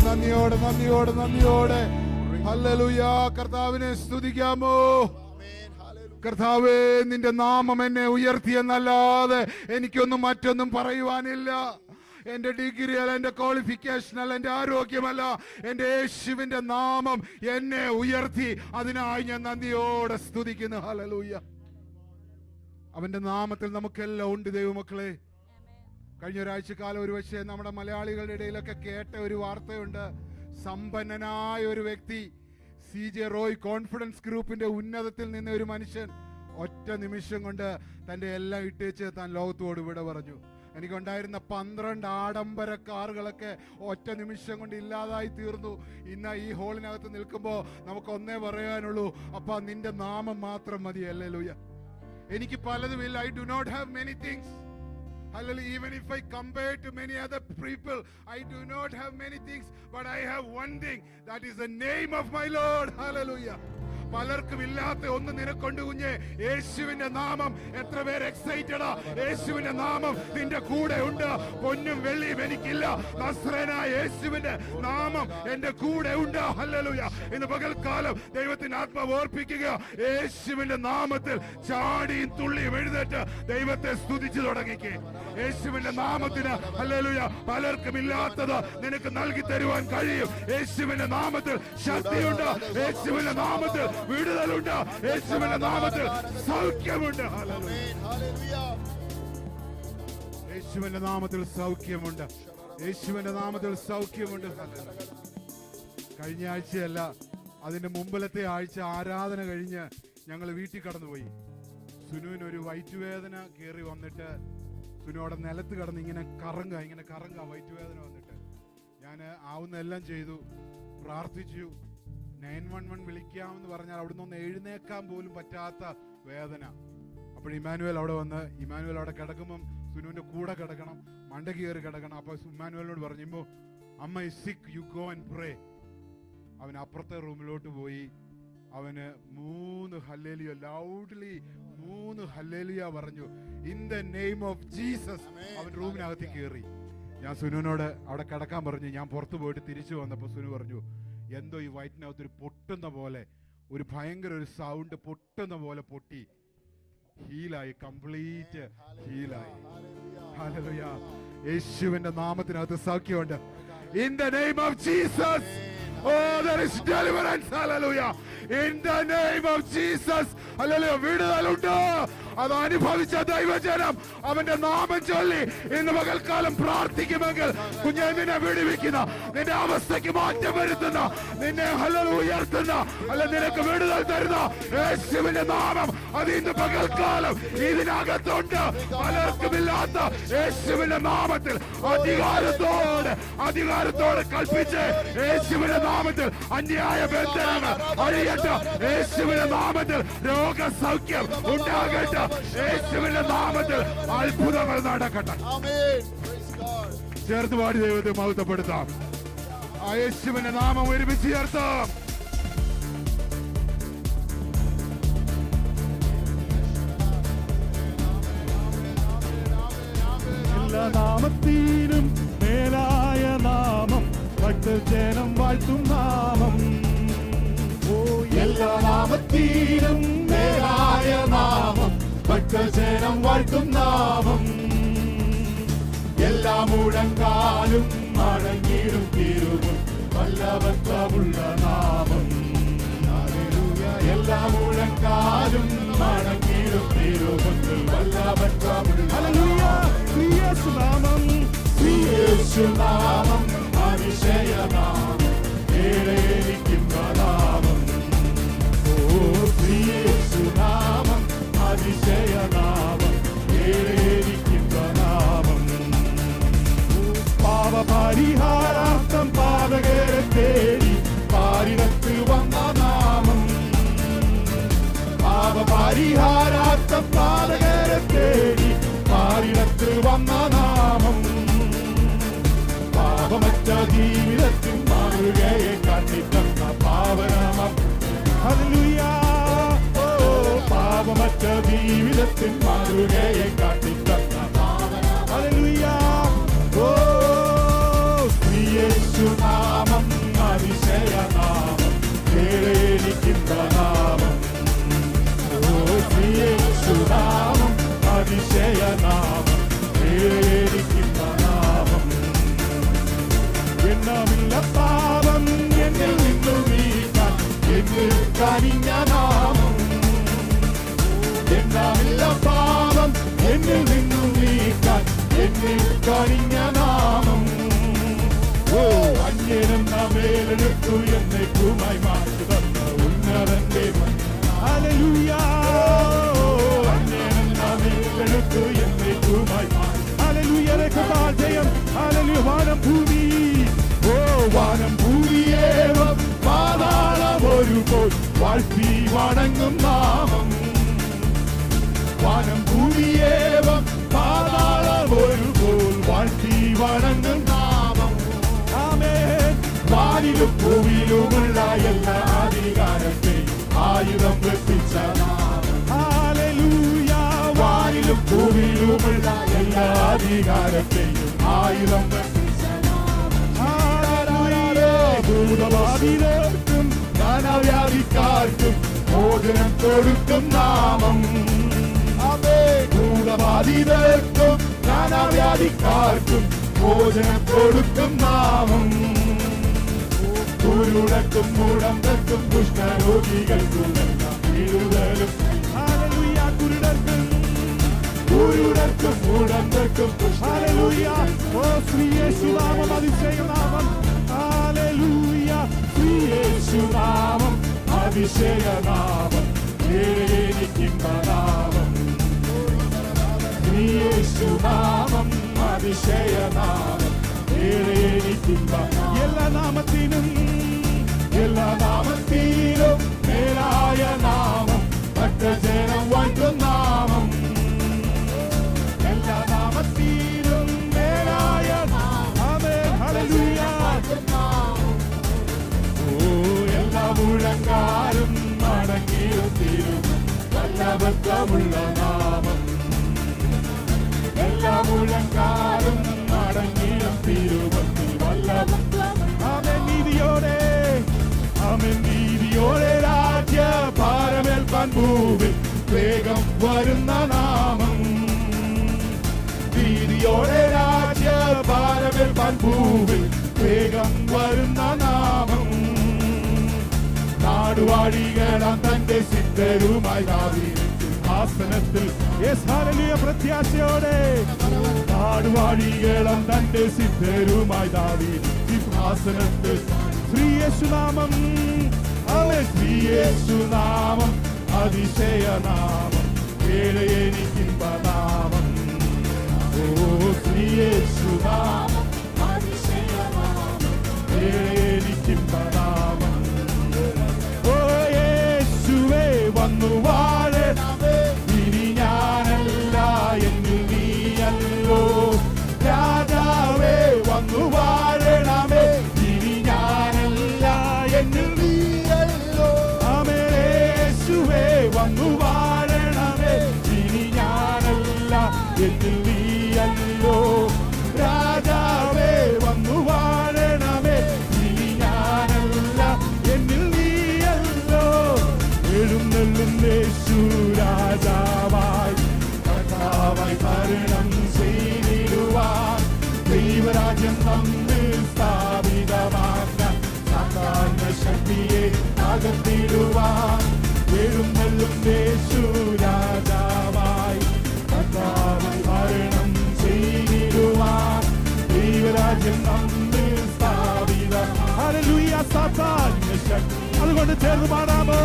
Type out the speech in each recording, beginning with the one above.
നന്ദിയോടെ നന്ദിയോടെ നന്ദിയോടെ നന്ദിയോടെ ഹല്ലേലൂയ. കർത്താവിനെ സ്തുതിക്കാമോ? കർത്താവേ, നിന്റെ നാമം എന്നെ ഉയർത്തിയെന്നല്ലാതെ എനിക്കൊന്നും മറ്റൊന്നും പറയുവാനില്ല. എന്റെ ഡിഗ്രി അല്ല, എന്റെ ക്വാളിഫിക്കേഷൻ അല്ല, എന്റെ ആരോഗ്യമല്ല, എന്റെ യേശുവിന്റെ നാമം എന്നെ ഉയർത്തി. അതിനായി ഞാൻ നന്ദിയോടെ സ്തുതിക്കുന്നു. ഹല്ലേലൂയ. അവന്റെ നാമത്തിൽ നമുക്കെല്ലാം ഉണ്ട് ദൈവമക്കളെ. കഴിഞ്ഞ ഒരാഴ്ചക്കാലം ഒരുപക്ഷെ നമ്മുടെ മലയാളികളുടെ ഇടയിലൊക്കെ കേട്ട ഒരു വാർത്തയുണ്ട്. സമ്പന്നനായ ഒരു വ്യക്തി, CJ റോയ് കോൺഫിഡൻസ് ഗ്രൂപ്പിന്റെ ഉന്നതത്തിൽ നിന്ന ഒരു മനുഷ്യൻ ഒറ്റ നിമിഷം കൊണ്ട് തന്റെ എല്ലാം ഇട്ടേച്ച് താൻ ലോകത്തോട് വിട പറഞ്ഞു. എനിക്കുണ്ടായിരുന്ന 12 ആഡംബര കാറുകളൊക്കെ ഒറ്റ നിമിഷം കൊണ്ട് ഇല്ലാതായി തീർന്നു. ഇന്ന് ഈ ഹോളിനകത്ത് നിൽക്കുമ്പോൾ നമുക്ക് ഒന്നേ പറയാനുള്ളൂ, അപ്പാ നിന്റെ നാമം മാത്രം മതി. ഹല്ലേലൂയ. എനിക്ക് പലതുമില്ല. I do not have many things. Hallelujah. Even if I compare to many other people, I do not have many things, but I have one thing, that is the name of my Lord. Hallelujah. പലർക്കും ഇല്ലാത്ത ഒന്ന് നിനക്കൊണ്ട് കുഞ്ഞെ, യേശുവിന്റെ നാമം. എത്ര പേര് എക്സൈറ്റഡാ? യേശുവിന്റെ നാമം നിന്റെ കൂടെ ഉണ്ട്. പൊന്നും വെള്ളിയും എനിക്കില്ല, നസ്രേനായ യേശുവിന്റെ നാമം എന്റെ കൂടെ ഉണ്ട്. ഹല്ലേലൂയ. ഇന്ന് പകൽക്കാലം ദൈവത്തിന്റെ ആത്മാവ് ഓർപ്പിക്കുക, യേശുവിന്റെ നാമത്തിൽ ചാടിയും തുള്ളിയും എഴുന്നേറ്റ് ദൈവത്തെ സ്തുതിച്ചു തുടങ്ങിക്കേ. യേശുവിന്റെ നാമത്തിന് ഹല്ലേലൂയ. പലർക്കും ഇല്ലാത്തത് നിനക്ക് നൽകി തരുവാൻ കഴിയും. യേശുവിന്റെ നാമത്തിൽ ശക്തിയുണ്ട്. യേശുവിന്റെ നാമത്തിൽ വിടുതലുണ്ട്. യേശുവിന്റെ നാമത്തിൽ സൗഖ്യമുണ്ട്. യേശുവിന്റെ നാമത്തിൽ സൗഖ്യമുണ്ട്. യേശുവിന്റെ നാമത്തിൽ സൗഖ്യമുണ്ട്. കഴിഞ്ഞ ആഴ്ചയല്ല, അതിന്റെ മുമ്പിലത്തെ ആഴ്ച ആരാധന കഴിഞ്ഞ് ഞങ്ങൾ വീട്ടിൽ കടന്നുപോയി. സുനുവിനൊരു വയറ്റുവേദന കയറി വന്നിട്ട് സുനുവിടെ നിലത്ത് കിടന്ന് ഇങ്ങനെ കറങ്ങുക വയറ്റുവേദന വന്നിട്ട്. ഞാൻ ആവുന്ന എല്ലാം ചെയ്തു, പ്രാർത്ഥിച്ചു. 911 വിളിക്കാമെന്ന് പറഞ്ഞാൽ അവിടുന്ന് ഒന്ന് എഴുന്നേക്കാൻ പോലും പറ്റാത്ത വേദന. അപ്പോൾ ഇമ്മാനുവേൽ അവിടെ വന്ന്, ഇമ്മാനുവേൽ അവിടെ കിടക്കുമ്പം സുനുവിന്റെ കൂടെ കിടക്കണം, മണ്ട കയറി കിടക്കണം. അപ്പൊ ഇമ്മാനുവേലിനോട് പറഞ്ഞു, അമ്മ ഇസ് സിക്ക്, യു ഗോ ആൻഡ് പ്രേ. അവൻ അപ്പുറത്തെ റൂമിലോട്ട് പോയി. അവന് 3 ഹല്ലേലൂയ, ലൗഡ്ലി 3 ഹല്ലേലൂയ പറഞ്ഞു. In the name of Jesus. അവൻ റൂമിനകത്ത് കയറി. ഞാൻ സുനുവിനോട് അവിടെ കിടക്കാൻ പറഞ്ഞു. ഞാൻ പുറത്തു പോയിട്ട് തിരിച്ചു വന്നപ്പോൾ സുനു പറഞ്ഞു, എന്തോ ഈ വയറ്റിനകത്ത് ഒരു പൊട്ടുന്ന പോലെ, ഒരു ഭയങ്കര ഒരു സൗണ്ട് പൊട്ടുന്ന പോലെ പൊട്ടി. ഹീലായി, കംപ്ലീറ്റ് ഹീലായി. ഹല്ലേലൂയ. യേശുവിന്റെ നാമത്തിനകത്ത് സൗഖ്യമുണ്ട്. In the name of Jesus. Oh, there is deliverance. Hallelujah. In the name of Jesus. Hallelujah. വിടുതലുണ്ട്. അത് അനുഭവിച്ച ദൈവജനം അവന്റെ നാമം ചൊല്ലി ഇന്ന് പകൽക്കാലം പ്രാർത്ഥിക്കുമെങ്കിൽ കുഞ്ഞെ, നിന്നെ വിടുവിക്കുന്ന, നിന്റെ അവസ്ഥയ്ക്ക് മാറ്റം വരുത്തുന്ന, നിന്നെ ഹല്ലേലൂയ ഉയർത്തുന്ന, അല്ല നിനക്ക് വിടുതൽ തരുന്ന യേശുവിന്റെ നാമം അത് ഇന്ന് പകൽക്കാലം ഇതിനകത്തുണ്ട്. പലർക്കുമില്ലാത്ത യേശുവിന്റെ നാമത്തിൽ അധികാരത്തോടെ കൽപ്പിച്ച് യേശുവിന്റെ നാമത്തിൽ അന്യായ ബന്ധനങ്ങൾ അഴിയട്ടെ. യേശുവിന്റെ നാമത്തിൽ രോഗസൗഖ്യം ഉണ്ടാകട്ടെ. യേശുവിന്റെ നാമത്തിൽ അത്ഭുതങ്ങൾ നടക്കട്ടെ. ചേർത്ത് പാടി ദൈവത്തെ മഹത്വപ്പെടുത്താം. ആ യേശുവിന്റെ നാമം ഒരുമിച്ച് ചേർത്താം. എല്ലാ നാമത്തിനും മേലായ നാമം, ഭക്തജനം വാഴ്ത്തും നാമം. ഓ, എല്ലാ നാമത്തിനും മേലായ നാമം, ഭക്തജനം വാഴ്ത്തും നാമം. എല്ലാ മുഴങ്കാലും മടങ്ങിടും തിരുവും വല്ലഭത്വമുള്ള നാമം. എല്ലാ മുഴങ്കാലും മടങ്ങിടും തിരുവും വല്ലഭത്വമുള്ള നാമം. യേശുനാമം അതിശയനാമം, ഏഴേരിക്കുന്ന നാമം. ഓ, യേശുനാമം അതിശയനാമം, ഏഴേരിക്കുന്ന നാമം. പാപപരിഹാരാർത്ഥം പാതകരെ തേടി പാരിടത്തിൽ വന്ന നാമം. പാപപരിഹാരാർത്ഥം പാതകരെ തേടി പാരിടത്തിൽ വന്ന നാമം. പാപമറ്റ ജീവിതത്തിൽ മാതൃകയെ കാട്ടിത്തന്ന പാവനമം. ഹല്ലേലൂയ. ഓ, പാപമറ്റ ജീവിതത്തിൽ മാതൃകയെ കാട്ടിത്തന്ന പാവനമം. ഹല്ലേലൂയ. ഓ, സ്ത്രീ നാമം അതിശയനാമം പേരിക്കുന്ന നാമം എണ്ണമില്ല പാപം എന്നിൽ നിന്നു നീക്കാൻ എന്നിൽ കനിഞ്ഞ നാമം എണ്ണമില്ല പാപം എന്നിൽ നിന്നു നീക്കാൻ എന്നിൽ കനിഞ്ഞ നാമം ഓ അന്യനെന്ന മേലെടുത്തു എന്നേക്കുമായി മാറ്റി തന്ന ഉന്നതന്റെ ഹല്ലേലൂയ അന്യനെന്ന മേലെടുത്തു എന്നേക്കുമായി ഹല്ലേലൂയ രക്ഷതാൽ ജയം ഹല്ലേലൂയ വാനം ഭൂമി ഓ വാനം ഭൂമിയേവം പാതാളം ഒരുപോൽ വാഴ്ത്തി വണങ്ങും നാമം വാനം ഭൂമിയേവം പാതാളം ഒരുപോൽ വാഴ്ത്തി വണങ്ങും നാമം ആമേൻ വാനിലും ഭൂമിയിലുമുള്ള എല്ലാ അധികാരത്തെയും ആയുധം വെപ്പിച്ച നാമം ഹല്ലേലൂയ വാനിലും ഭൂമിയിലുമുള്ള എല്ലാ അധികാരത്തെയും ആയുധം വെപ്പിച്ച നാമം ഹല്ലേലൂയ ഭൂതബാധിതർക്കും നാനാവ്യാധിക്കാർക്കും മോചനം കൊടുക്കും നാമം ഭൂതബാധിതർക്കും നാനാവ്യാധിക്കാർക്കും മോചനം കൊടുക്കും നാമം കുരുടക്കും മുടന്തർക്കും കുഷ്ഠരോഗികൾക്കും വിടുതലും ഹല്ലേലൂയ കുരുടർക്കും മുടന്തർക്കും ഹല്ലേലൂയ ഓ ശ്രീ യേശുനാമം അതിശയനാമം ഹല്ലേലൂയ ശ്രീ യേശുനാമം അതിശയനാമം എനിക്കുന്ന നാമം ശ്രീ യേശുനാമം അതിശയനാമം എനിക്കുന്ന എല്ലാ നാമത്തിനും മേലായ നാമം ഭക്തജനം വാഴ്ത്തും നാമം എല്ലാ നാമത്തിനും മേലായ നാമം ഹല്ലേലൂയ ഓ എല്ലാ മുഴങ്കാലും മടങ്ങിയും തീരും നല്ല ബന്ധമുള്ള നാമം എല്ലാ മുഴങ്കാലും മടങ്ങിയും തീരുമെങ്കിൽ വല്ല അവൻ നീതിയോടെ രാജ്യ ഭാരമേൽപ്പാൻ ഭൂവിൽ വേഗം വരുന്ന നാമം നീതിയോടെ രാജ്യ ഭാരമേൽപ്പാൻ ഭൂവിൽ വേഗം വരുന്ന നാമം നാടുവാഴികളാം തന്റെ സിദ്ധരുമായി ആസനത്തിൽ പ്രത്യാശയോടെ നാടുവാഴികളം തന്റെ സിദ്ധരുമായി ആസനത്തിൽ ശ്രീയേശുനാമം ശ്രീയേശുനാമം അതിശയനാമം എനിക്കിമ്പ നാമം ഓ ശ്രീയേശുനാമം അതിശയനാമം എനിക്കിമ്പ നാമം ഓ യേശുവേ വന്നു വാഴണമേ ഇനി ഞാനല്ല എന്നിൽ നീയല്ലോ രാജാവേ വന്നു വാഴണമേ ഇനി ഞാനല്ല എന്നിൽ നീയല്ലോ ആമേൻ യേശുവേ വന്നു വാഴണമേ ഇനി ഞാനല്ല എന്നിൽ നീയല്ലോ രാജാവേ വന്നു വാഴണമേ ഇനി ഞാനല്ല എന്നിൽ നീയല്ലോ എഴുന്നള്ളും യേശു രാജാവായി കർത്താവായി ഭരണം ചെയ്തിടുവാൻ ദൈവരാജ്യം നമ്മിൽ സ്ഥാപിതമാക്കാൻ സാധാരണ ശക്തിയെ അകത്തിടുവാൻ എഴുന്നള്ളും യേശു രാജാവായി കർത്താവായി ഭരണം ചെയ്തിടുവാൻ ദൈവരാജ്യം നമ്മിൽ സ്ഥാപിത ഹല്ലേലൂയ സാധാരണ ശക്തി അതുകൊണ്ട് ചേർന്ന് പാടാമോ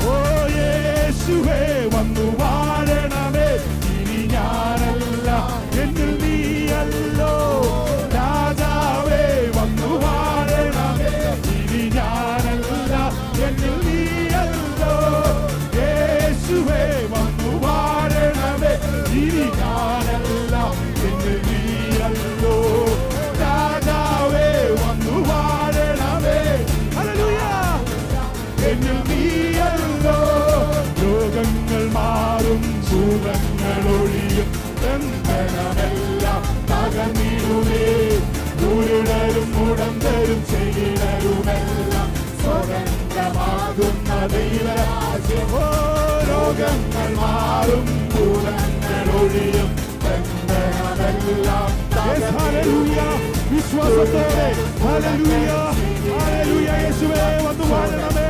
ഓ യേശുവേ വന്നു വാഴണമേ ഇനി ഞാനല്ല എന്നിൽ നീയല്ലോ രാജാവേ വന്നു വാഴണമേ ഇനി ഞാനല്ല എന്നിൽ നീയല്ലോ യേശുവേ വന്നു വാഴണമേ ഇനി ഞാനല്ല എന്നിൽ നീയല്ലോ രാജാവേ വന്നു വാഴണമേ ഹല്ലേലൂയ എന്നിൽ നീയല്ലോ രോഗങ്ങൾ മാറും ഭൂതങ്ങൾ ഒഴിയും ബന്ധനമെല്ലാം തകർന്നിടുമേ ദുരിടരും മുടന്തരും ചെയ്തരുമെല്ലാം സ്വതന്ത്രമാകുന്ന ദൈവരാജ്യം രോഗങ്ങൾ മാറും ഒഴിയും ബന്ധനമെല്ലാം വിശ്വാസത്തോടെ ഹല്ലേലൂയ ഹല്ലേലൂയ യേശുവേ വന്നു വാഴണമേ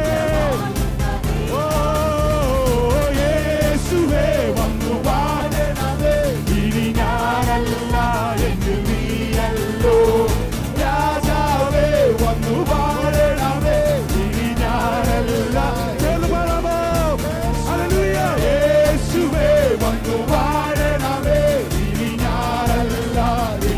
ഓ യേശുവേ വന്നു വാഴണമേ ഇനി ഞാനല്ല എന്നിൽ നീയല്ലോ രാജാവേ വന്നു വാഴണമേ ഇനി ഞാനല്ല ഹല്ലേലൂയ യേശുവേ വന്നു വാഴണമേ ഇനി ഞാനല്ല എന്നിൽ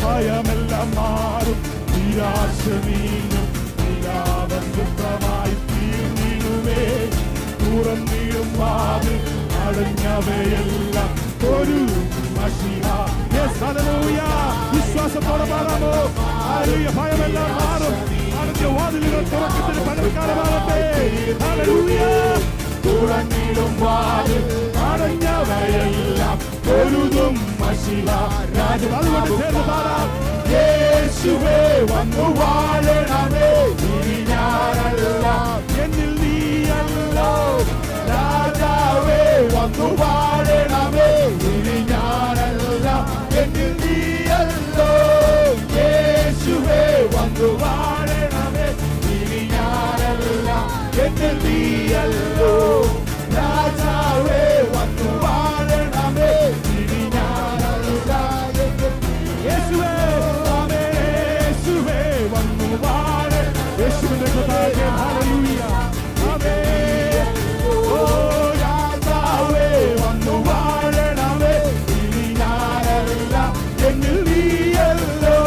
ഭയമെല്ലാം മാറും നിരാശ നീങ്ങും നിരാബന്ധമായി തീർന്നിടുമേ തുറന്നിടും വാതിൽ അടഞ്ഞവയെല്ലാം ഒരു വിശ്വാസത്തോടെ പാടാമോ ഹല്ലേലൂയ ഭയമെല്ലാം മാറും അടഞ്ഞ വാതിലുകൾ തുറക്കത്തിന് പകൽക്കാലമാകട്ടെ ഹല്ലേലൂയ തുറന്നിടും വാതിൽ അടഞ്ഞവയെല്ലാം ഒരുതും മശിഹ രാജം അതുകൊണ്ട് ചേർന്ന് പാടാം യേശുവേ വന്നു വാഴണമേ ഇനി ഞാനല്ല എന്നിൽ നീയല്ലോ രാജാവേ വന്നു വാഴണമേ ഇനി ഞാനല്ല എന്നിൽ നീയല്ലോ യേശുവേ വന്നു വാഴണമേ ഇനി ഞാനല്ല എന്നിൽ നീയല്ലോ രാജാവേ വന്നു വാഴണമേ ഇനി ഞാനല്ല യേശുവേ യേശുവേ വന്നു വാഴണമേ യേശുവിന്റെ കൃപയെ ഹല്ലേലൂയ ആമേൻ ഓ രാജാവേ വന്നു വാഴണമേ ഇനി ഞാനല്ല എന്നിൽ നീയല്ലോ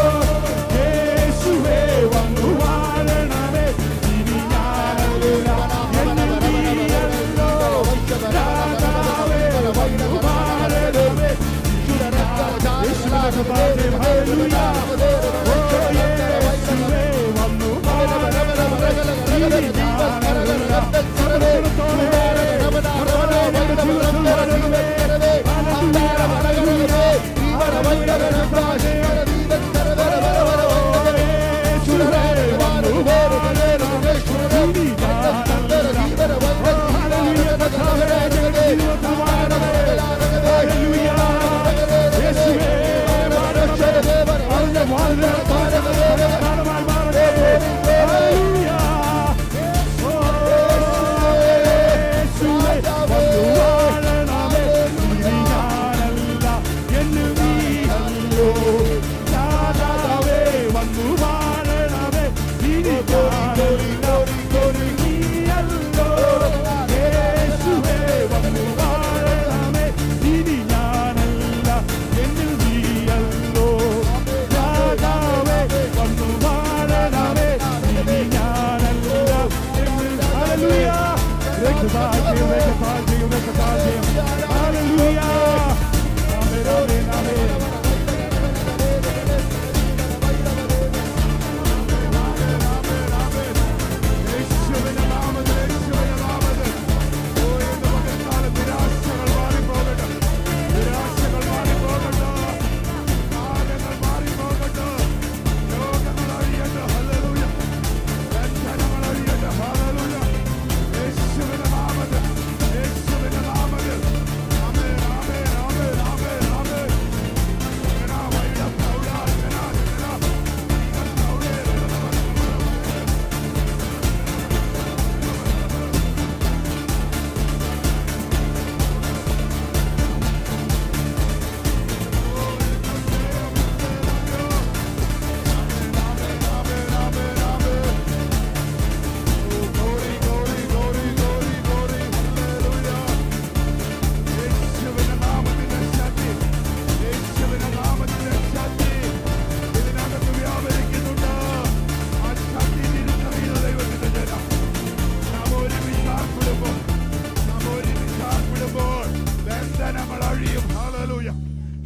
യേശുവേ വന്നു വാഴണമേ ഇനി ഞാനല്ല എന്നിൽ നീയല്ലോ രാജാവേ വന്നു വാഴണമേ യേശുവിന്റെ കൃപയെ ഹല്ലേലൂയ ഓ യേശുവേ വന്നു വാഴണമേ ഇനി ഞാനല്ല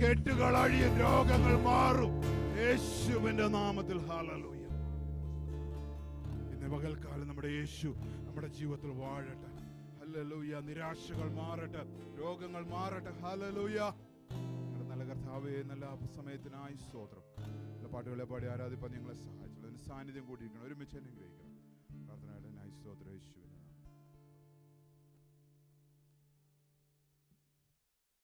കെട്ടുകൾ അഴിയും, രോഗങ്ങൾ മാറും യേശുവിന്റെ നാമത്തിൽ. ഹല്ലേലൂയ. ഇന്ന് പകൽക്കാലം നമ്മുടെ യേശു നമ്മുടെ ജീവിതത്തിൽ വാഴട്ടെ. ഹല്ലേലൂയ. നിരാശകൾ മാറട്ടെ, രോഗങ്ങൾ മാറട്ടെ. ഹല്ലേലൂയ. നല്ല കർത്താവേ, നല്ല സമയത്തിനായി സ്തോത്രം. പാട്ടുകളെ പാടി ആരാധിപ്പാൻ നിങ്ങളെ സഹായിച്ചുള്ളൂ. അതിന് സാന്നിധ്യം കൂടിയിരിക്കണം. ഒരുമിച്ച് അനുഗ്രഹിക്കണം. പ്രാർത്ഥനയുടെ സ്തോത്രം യേശുവിൻ